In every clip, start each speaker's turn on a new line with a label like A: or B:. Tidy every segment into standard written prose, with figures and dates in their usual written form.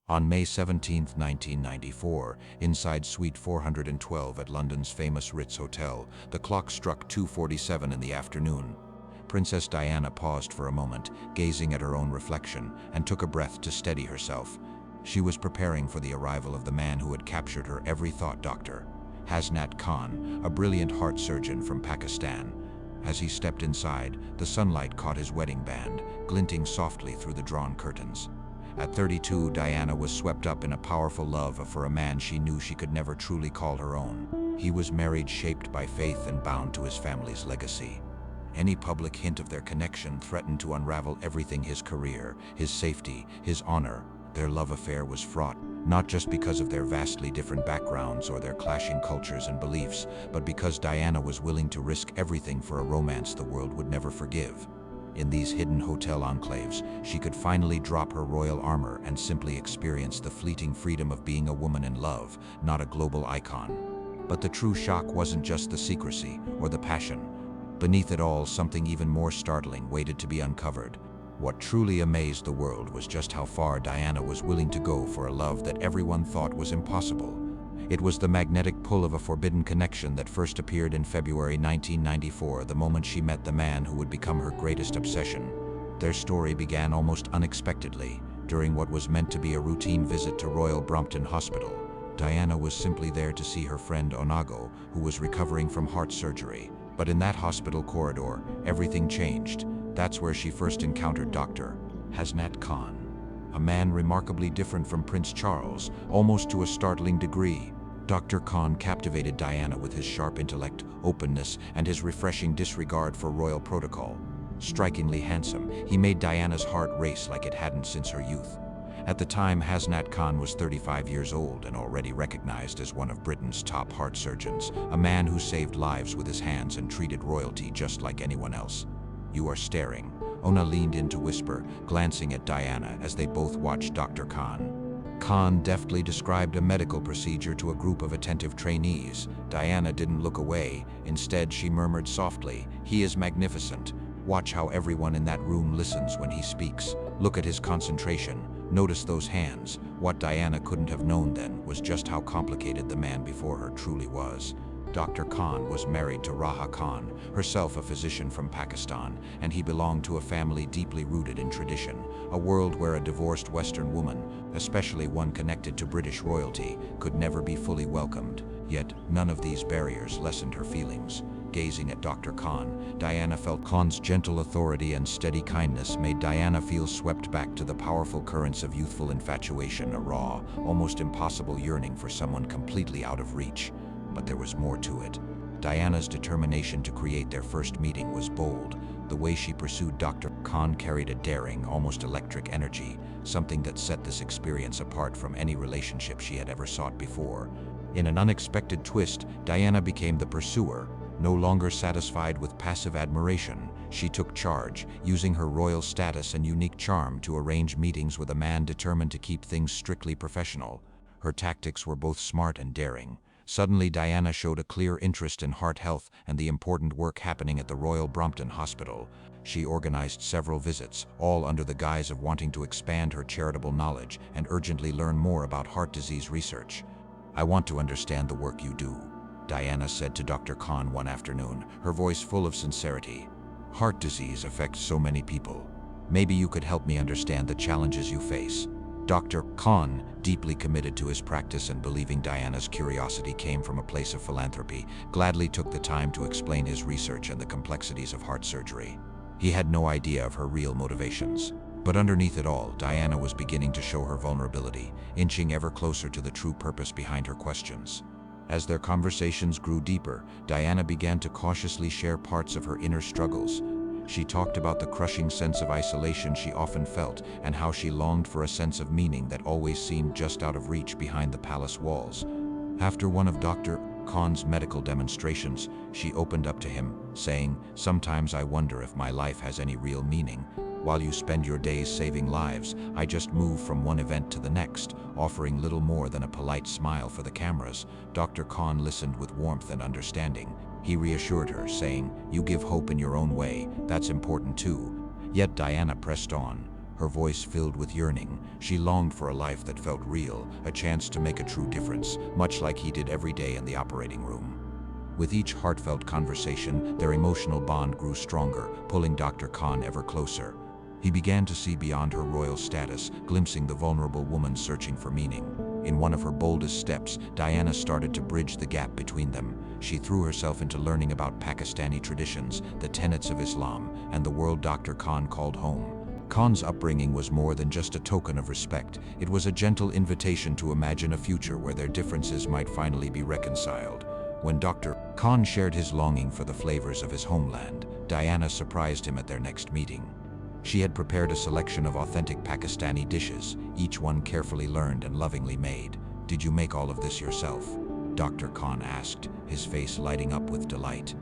A: On May 17, 1994, inside Suite 412 at London's famous Ritz Hotel, the clock struck 2:47 in the afternoon. Princess Diana paused for a moment, gazing at her own reflection, and took a breath to steady herself. She was preparing for the arrival of the man who had captured her every thought, Dr. Hasnat Khan, a brilliant heart surgeon from Pakistan. As he stepped inside, the sunlight caught his wedding band, glinting softly through the drawn curtains. At 32, Diana was swept up in a powerful love for a man she knew she could never truly call her own. He was married, shaped by faith, and bound to his family's legacy. Any public hint of their connection threatened to unravel everything: his career, his safety, his honor. Their love affair was fraught, not just because of their vastly different backgrounds or their clashing cultures and beliefs, but because Diana was willing to risk everything for a romance the world would never forgive. In these hidden hotel enclaves, she could finally drop her royal armor and simply experience the fleeting freedom of being a woman in love, not a global icon. But the true shock wasn't just the secrecy or the passion. Beneath it all, something even more startling waited to be uncovered. What truly amazed the world was just how far Diana was willing to go for a love that everyone thought was impossible. It was the magnetic pull of a forbidden connection that first appeared in February 1994, the moment she met the man who would become her greatest obsession. Their story began almost unexpectedly. During what was meant to be a routine visit to Royal Brompton Hospital, Diana was simply there to see her friend Onago, who was recovering from heart surgery. But in that hospital corridor, everything changed. That's where she first encountered Dr. Hasnat Khan, a man remarkably different from Prince Charles, almost to a startling degree. Dr. Khan captivated Diana with his sharp intellect, openness, and his refreshing disregard for royal protocol. Strikingly handsome, he made Diana's heart race like it hadn't since her youth. At the time, Hasnat Khan was 35 years old and already recognized as one of Britain's top heart surgeons, a man who saved lives with his hands and treated royalty just like anyone else. "You are staring," Ona leaned in to whisper, glancing at Diana as they both watched Dr. Khan. Khan deftly described a medical procedure to a group of attentive trainees. Diana didn't look away. Instead, she murmured softly, "He is magnificent. Watch how everyone in that room listens when he speaks. Look at his concentration. Notice those hands." What Diana couldn't have known then was just how complicated the man before her truly was. Dr. Khan was married to Raha Khan, herself a physician from Pakistan, and he belonged to a family deeply rooted in tradition, a world where a divorced Western woman, especially one connected to British royalty, could never be fully welcomed. Yet none of these barriers lessened her feelings. Gazing at Dr. Khan, Diana felt Khan's gentle authority and steady kindness made Diana feel swept back to the powerful currents of youthful infatuation, a raw, almost impossible yearning for someone completely out of reach. But there was more to it. Diana's determination to create their first meeting was bold. The way she pursued Dr. Khan carried a daring, almost electric energy, something that set this experience apart from any relationship she had ever sought before. In an unexpected twist, Diana became the pursuer. No longer satisfied with passive admiration, she took charge, using her royal status and unique charm to arrange meetings with a man determined to keep things strictly professional. Her tactics were both smart and daring. Suddenly, Diana showed a clear interest in heart health and the important work happening at the Royal Brompton Hospital. She organized several visits, all under the guise of wanting to expand her charitable knowledge and urgently learn more about heart disease research. "I want to understand the work you do," Diana said to Dr. Khan one afternoon, her voice full of sincerity. "Heart disease affects so many people. Maybe you could help me understand the challenges you face." Dr. Khan, deeply committed to his practice and believing Diana's curiosity came from a place of philanthropy, gladly took the time to explain his research and the complexities of heart surgery. He had no idea of her real motivations. But underneath it all, Diana was beginning to show her vulnerability, inching ever closer to the true purpose behind her questions. As their conversations grew deeper, Diana began to cautiously share parts of her inner struggles. She talked about the crushing sense of isolation she often felt and how she longed for a sense of meaning that always seemed just out of reach behind the palace walls. After one of Dr. Khan's medical demonstrations, she opened up to him, saying, "Sometimes I wonder if my life has any real meaning. While you spend your days saving lives, I just move from one event to the next, offering little more than a polite smile for the cameras." Dr. Khan listened with warmth and understanding. He reassured her, saying, "You give hope in your own way, that's important too." Yet Diana pressed on. her voice filled with yearning. She longed for a life that felt real, a chance to make a true difference, much like he did every day in the operating room. With each heartfelt conversation, their emotional bond grew stronger, pulling Dr. Khan ever closer. He began to see beyond her royal status, glimpsing the vulnerable woman searching for meaning. In one of her boldest steps, Diana started to bridge the gap between them. She threw herself into learning about Pakistani traditions, the tenets of Islam, and the world Dr. Khan called home. Khan's upbringing was more than just a token of respect. It was a gentle invitation to imagine a future where their differences might finally be reconciled. When Dr. Khan shared his longing for the flavors of his homeland, Diana surprised him at their next meeting. She had prepared a selection of authentic Pakistani dishes, each one carefully learned and lovingly made. "Did you make all of this yourself?" Dr. Khan asked, his face lighting up with delight.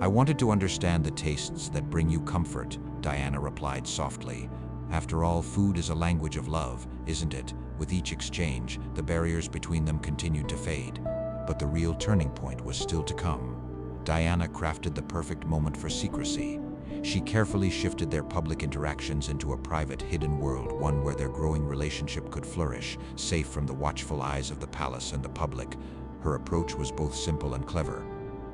A: "I wanted to understand the tastes that bring you comfort," Diana replied softly. "After all, food is a language of love, isn't it?" With each exchange, the barriers between them continued to fade. But the real turning point was still to come. Diana crafted the perfect moment for secrecy. She carefully shifted their public interactions into a private, hidden world, one where their growing relationship could flourish, safe from the watchful eyes of the palace and the public. Her approach was both simple and clever.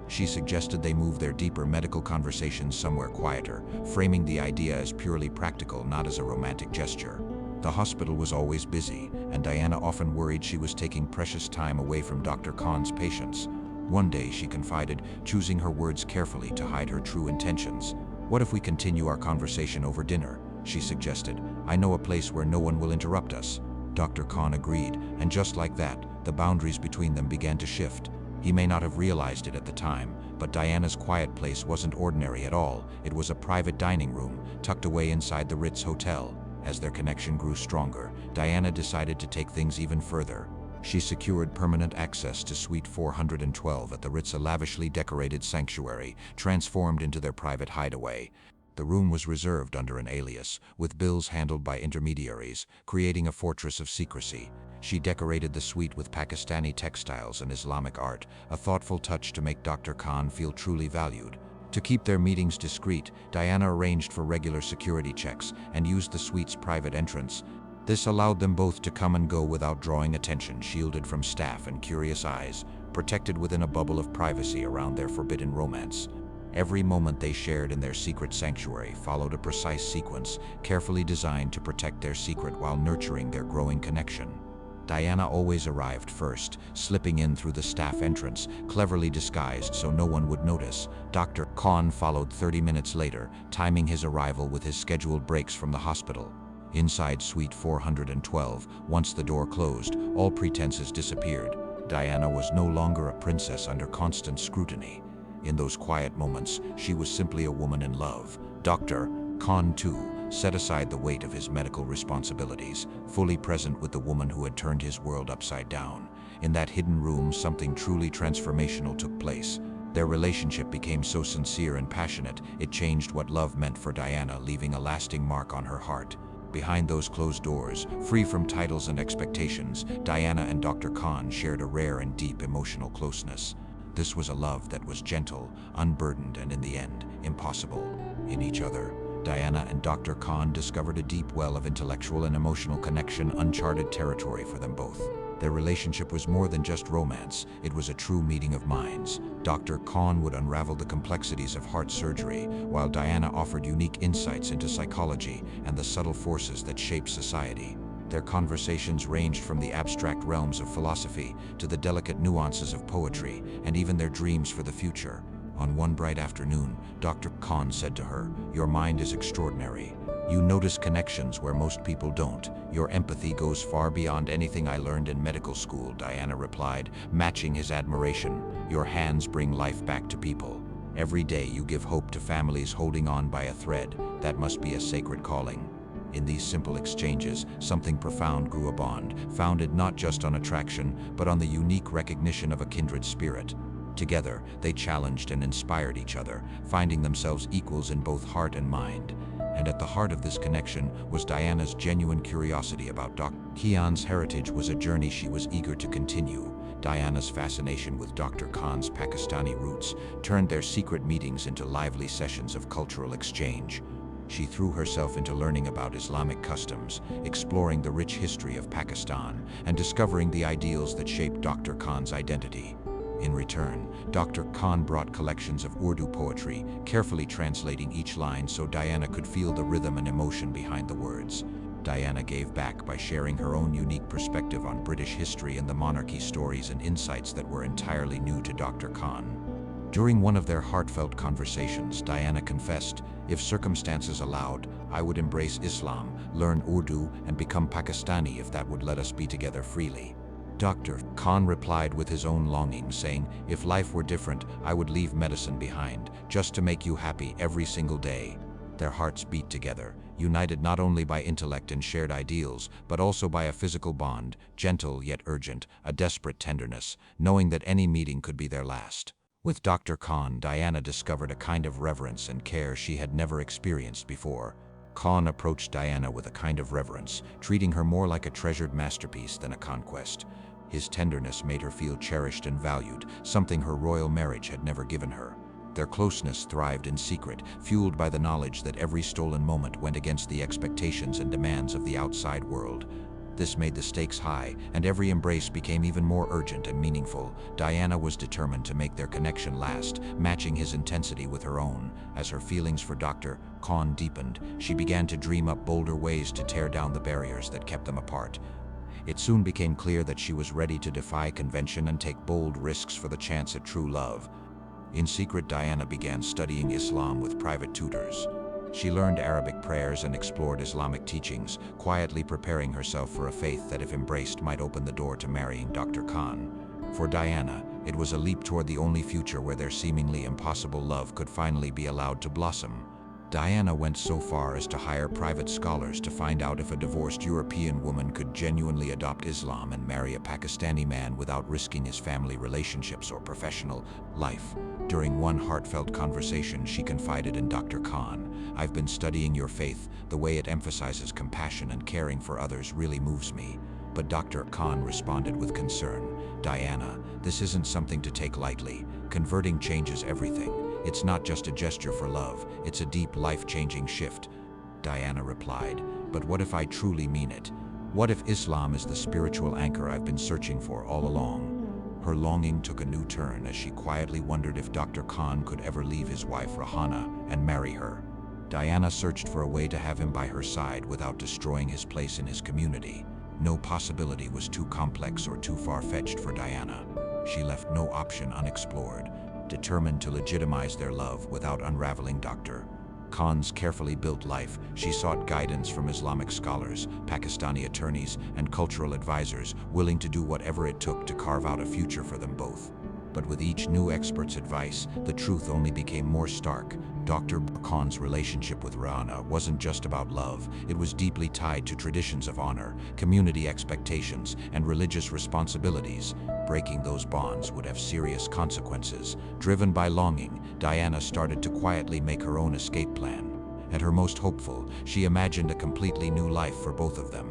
A: She suggested they move their deeper medical conversations somewhere quieter, framing the idea as purely practical, not as a romantic gesture. The hospital was always busy, and Diana often worried she was taking precious time away from Dr. Khan's patients. One day, she confided, choosing her words carefully to hide her true intentions. "What if we continue our conversation over dinner?" she suggested. "I know a place where no one will interrupt us." Dr. Khan agreed, and just like that, the boundaries between them began to shift. He may not have realized it at the time, but Diana's quiet place wasn't ordinary at all. It was a private dining room, tucked away inside the Ritz Hotel. As their connection grew stronger, Diana decided to take things even further. She secured permanent access to Suite 412 at the Ritz, a lavishly decorated sanctuary, transformed into their private hideaway. The room was reserved under an alias, with bills handled by intermediaries, creating a fortress of secrecy. She decorated the suite with Pakistani textiles and Islamic art, a thoughtful touch to make Dr. Khan feel truly valued. To keep their meetings discreet, Diana arranged for regular security checks and used the suite's private entrance. This allowed them both to come and go without drawing attention, shielded from staff and curious eyes, protected within a bubble of privacy around their forbidden romance. Every moment they shared in their secret sanctuary followed a precise sequence, carefully designed to protect their secret while nurturing their growing connection. Diana always arrived first, slipping in through the staff entrance, cleverly disguised so no one would notice. Dr. Khan followed 30 minutes later, timing his arrival with his scheduled breaks from the hospital. Inside Suite 412, once the door closed, all pretenses disappeared. Diana was no longer a princess under constant scrutiny. In those quiet moments, she was simply a woman in love. Dr. Khan, too, set aside the weight of his medical responsibilities, fully present with the woman who had turned his world upside down. In that hidden room, something truly transformational took place. Their relationship became so sincere and passionate, it changed what love meant for Diana, leaving a lasting mark on her heart. Behind those closed doors, free from titles and expectations, Diana and Dr. Khan shared a rare and deep emotional closeness. This was a love that was gentle, unburdened, and in the end, impossible. In each other, Diana and Dr. Khan discovered a deep well of intellectual and emotional connection, uncharted territory for them both. Their relationship was more than just romance, it was a true meeting of minds. Dr. Khan would unravel the complexities of heart surgery, while Diana offered unique insights into psychology and the subtle forces that shape society. Their conversations ranged from the abstract realms of philosophy to the delicate nuances of poetry, and even their dreams for the future. On one bright afternoon, Dr. Khan said to her, "Your mind is extraordinary. You notice connections where most people don't. Your empathy goes far beyond anything I learned in medical school," Diana replied, matching his admiration. "Your hands bring life back to people. Every day you give hope to families holding on by a thread. That must be a sacred calling." In these simple exchanges, something profound grew, a bond, founded not just on attraction, but on the unique recognition of a kindred spirit. Together, they challenged and inspired each other, finding themselves equals in both heart and mind. And at the heart of this connection was Diana's genuine curiosity about Dr. Khan's heritage. Was a journey she was eager to continue. Diana's fascination with Dr. Khan's Pakistani roots turned their secret meetings into lively sessions of cultural exchange. She threw herself into learning about Islamic customs, exploring the rich history of Pakistan, and discovering the ideals that shaped Dr. Khan's identity. In return, Dr. Khan brought collections of Urdu poetry, carefully translating each line so Diana could feel the rhythm and emotion behind the words. Diana gave back by sharing her own unique perspective on British history and the monarchy, stories and insights that were entirely new to Dr. Khan. During one of their heartfelt conversations, Diana confessed, "If circumstances allowed, I would embrace Islam, learn Urdu, and become Pakistani if that would let us be together freely." Dr. Khan replied with his own longing, saying, "If life were different, I would leave medicine behind, just to make you happy every single day." Their hearts beat together, united not only by intellect and shared ideals, but also by a physical bond, gentle yet urgent, a desperate tenderness, knowing that any meeting could be their last. With Dr. Khan, Diana discovered a kind of reverence and care she had never experienced before. Khan approached Diana with a kind of reverence, treating her more like a treasured masterpiece than a conquest. His tenderness made her feel cherished and valued, something her royal marriage had never given her. Their closeness thrived in secret, fueled by the knowledge that every stolen moment went against the expectations and demands of the outside world. This made the stakes high, and every embrace became even more urgent and meaningful. Diana was determined to make their connection last, matching his intensity with her own. As her feelings for Dr. Khan deepened, she began to dream up bolder ways to tear down the barriers that kept them apart. It soon became clear that she was ready to defy convention and take bold risks for the chance at true love. In secret, Diana began studying Islam with private tutors. She learned Arabic prayers and explored Islamic teachings, quietly preparing herself for a faith that, if embraced, might open the door to marrying Dr. Khan. For Diana, it was a leap toward the only future where their seemingly impossible love could finally be allowed to blossom. Diana went so far as to hire private scholars to find out if a divorced European woman could genuinely adopt Islam and marry a Pakistani man without risking his family relationships or professional life. During one heartfelt conversation, she confided in Dr. Khan, "I've been studying your faith. The way it emphasizes compassion and caring for others really moves me." But Dr. Khan responded with concern, "Diana, this isn't something to take lightly. Converting changes everything. It's not just a gesture for love, it's a deep, life-changing shift." Diana replied, "But what if I truly mean it? What if Islam is the spiritual anchor I've been searching for all along?" Her longing took a new turn as she quietly wondered if Dr. Khan could ever leave his wife Rahana and marry her. Diana searched for a way to have him by her side without destroying his place in his community. No possibility was too complex or too far-fetched for Diana. She left no option unexplored, determined to legitimize their love without unraveling Dr. Khan's carefully built life. She sought guidance from Islamic scholars, Pakistani attorneys, and cultural advisors, willing to do whatever it took to carve out a future for them both. But with each new expert's advice, the truth only became more stark. Dr. Khan's relationship with Rana wasn't just about love. It was deeply tied to traditions of honor, community expectations, and religious responsibilities. Breaking those bonds would have serious consequences. Driven by longing, Diana started to quietly make her own escape plan. At her most hopeful, she imagined a completely new life for both of them.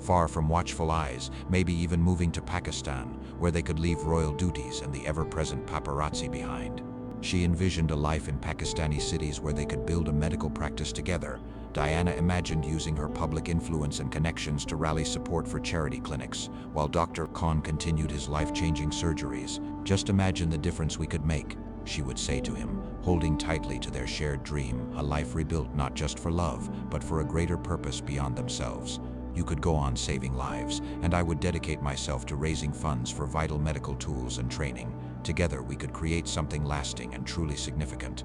A: Far from watchful eyes, maybe even moving to Pakistan, where they could leave royal duties and the ever-present paparazzi behind. She envisioned a life in Pakistani cities where they could build a medical practice together. Diana imagined using her public influence and connections to rally support for charity clinics, while Dr. Khan continued his life-changing surgeries. "Just imagine the difference we could make," she would say to him, holding tightly to their shared dream, a life rebuilt not just for love, but for a greater purpose beyond themselves. "You could go on saving lives, and I would dedicate myself to raising funds for vital medical tools and training. Together we could create something lasting and truly significant."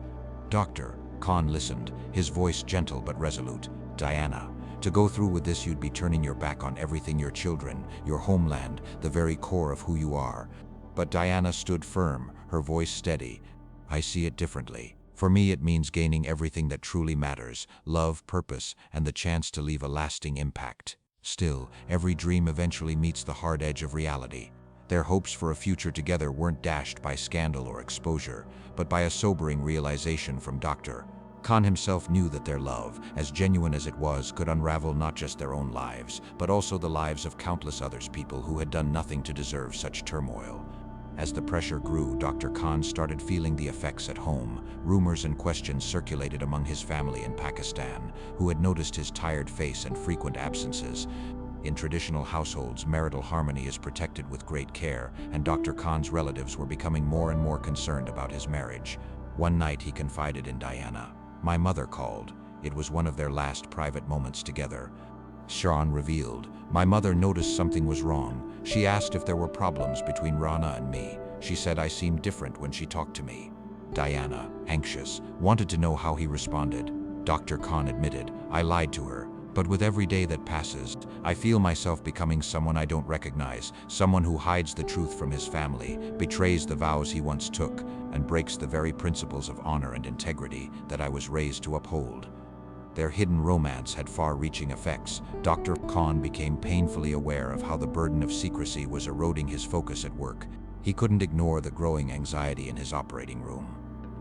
A: Dr. Khan listened, his voice gentle but resolute. "Diana, to go through with this you'd be turning your back on everything: your children, your homeland, the very core of who you are." But Diana stood firm, her voice steady. "I see it differently. For me it means gaining everything that truly matters: love, purpose, and the chance to leave a lasting impact." Still, every dream eventually meets the hard edge of reality. Their hopes for a future together weren't dashed by scandal or exposure, but by a sobering realization from Dr. Khan himself. Knew that their love, as genuine as it was, could unravel not just their own lives, but also the lives of countless others, people who had done nothing to deserve such turmoil. As the pressure grew, Dr. Khan started feeling the effects at home. Rumors and questions circulated among his family in Pakistan, who had noticed his tired face and frequent absences. In traditional households, marital harmony is protected with great care, and Dr. Khan's relatives were becoming more and more concerned about his marriage. One night he confided in Diana. "My mother called. It was one of their last private moments together." Sean revealed, "My mother noticed something was wrong. She asked if there were problems between Rana and me. She said I seemed different when she talked to me." Diana, anxious, wanted to know how he responded. Dr. Khan admitted, "I lied to her. But with every day that passes, I feel myself becoming someone I don't recognize, someone who hides the truth from his family, betrays the vows he once took, and breaks the very principles of honor and integrity that I was raised to uphold." Their hidden romance had far-reaching effects. Dr. Khan became painfully aware of how the burden of secrecy was eroding his focus at work. He couldn't ignore the growing anxiety in his operating room.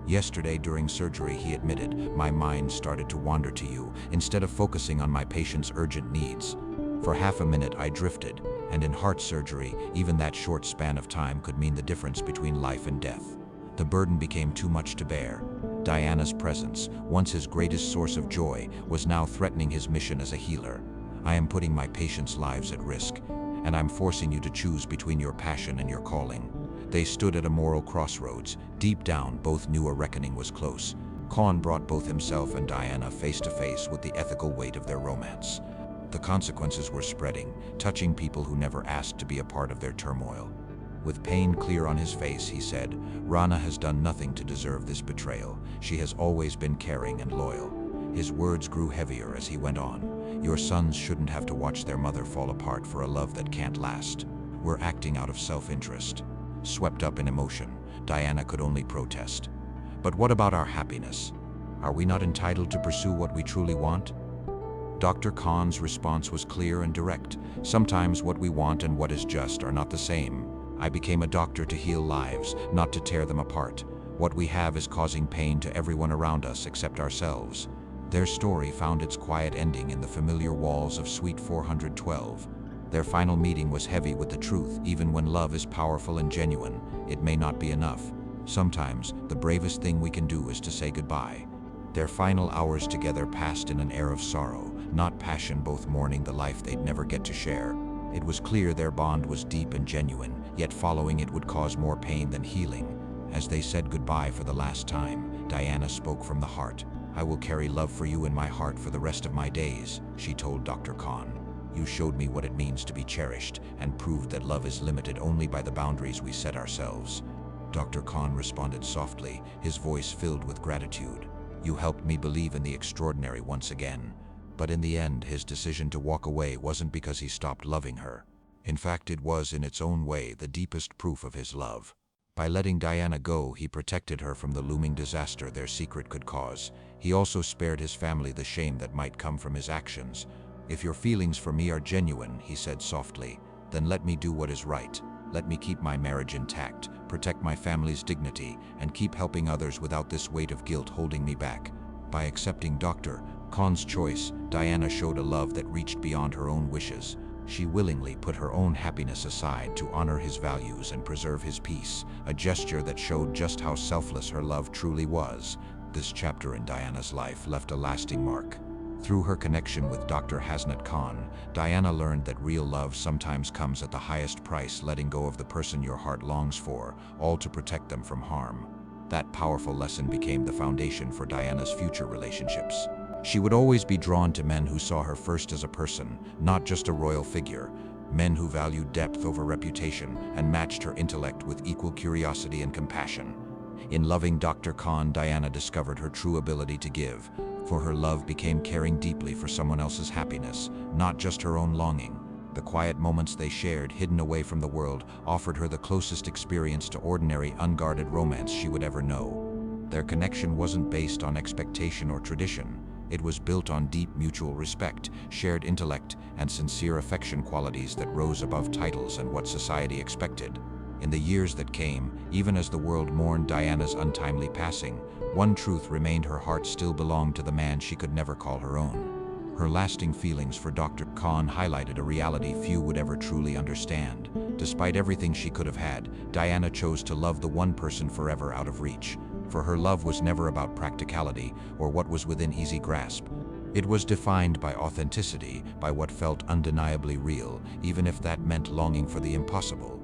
A: "Yesterday during surgery," he admitted, "my mind started to wander to you, instead of focusing on my patient's urgent needs. For half a minute I drifted, and in heart surgery, even that short span of time could mean the difference between life and death. The burden became too much to bear." Diana's presence, once his greatest source of joy, was now threatening his mission as a healer. "I am putting my patients' lives at risk, and I'm forcing you to choose between your passion and your calling." They stood at a moral crossroads. Deep down, both knew a reckoning was close. Khan brought both himself and Diana face to face with the ethical weight of their romance. The consequences were spreading, touching people who never asked to be a part of their turmoil. With pain clear on his face, he said, "Rana has done nothing to deserve this betrayal. She has always been caring and loyal." His words grew heavier as he went on. "Your sons shouldn't have to watch their mother fall apart for a love that can't last. We're acting out of self-interest." Swept up in emotion, Diana could only protest. "But what about our happiness? Are we not entitled to pursue what we truly want?" Dr. Khan's response was clear and direct. "Sometimes what we want and what is just are not the same. I became a doctor to heal lives, not to tear them apart. What we have is causing pain to everyone around us except ourselves." Their story found its quiet ending in the familiar walls of Suite 412. Their final meeting was heavy with the truth. Even when love is powerful and genuine, it may not be enough. Sometimes, the bravest thing we can do is to say goodbye. Their final hours together passed in an air of sorrow, not passion, both mourning the life they'd never get to share. It was clear their bond was deep and genuine, yet following it would cause more pain than healing. As they said goodbye for the last time, Diana spoke from the heart. "I will carry love for you in my heart for the rest of my days," she told Dr. Khan. "You showed me what it means to be cherished, and proved that love is limited only by the boundaries we set ourselves." Dr. Khan responded softly, his voice filled with gratitude. "You helped me believe in the extraordinary once again." But in the end, his decision to walk away wasn't because he stopped loving her. In fact, it was, in its own way, the deepest proof of his love. By letting Diana go, he protected her from the looming disaster their secret could cause. He also spared his family the shame that might come from his actions. "If your feelings for me are genuine," he said softly, "then let me do what is right. Let me keep my marriage intact, protect my family's dignity, and keep helping others without this weight of guilt holding me back." By accepting Dr. Khan's choice, Diana showed a love that reached beyond her own wishes. She willingly put her own happiness aside to honor his values and preserve his peace, a gesture that showed just how selfless her love truly was. This chapter in Diana's life left a lasting mark. Through her connection with Dr. Hasnat Khan, Diana learned that real love sometimes comes at the highest price, letting go of the person your heart longs for, all to protect them from harm. That powerful lesson became the foundation for Diana's future relationships. She would always be drawn to men who saw her first as a person, not just a royal figure, men who valued depth over reputation and matched her intellect with equal curiosity and compassion. In loving Dr. Khan, Diana discovered her true ability to give, for her love became caring deeply for someone else's happiness, not just her own longing. The quiet moments they shared, hidden away from the world, offered her the closest experience to ordinary, unguarded romance she would ever know. Their connection wasn't based on expectation or tradition. It was built on deep mutual respect, shared intellect, and sincere affection, qualities that rose above titles and what society expected. In the years that came, even as the world mourned Diana's untimely passing, one truth remained: her heart still belonged to the man she could never call her own. Her lasting feelings for Dr. Khan highlighted a reality few would ever truly understand. Despite everything she could have had, Diana chose to love the one person forever out of reach. For her love was never about practicality or what was within easy grasp. It was defined by authenticity, by what felt undeniably real, even if that meant longing for the impossible.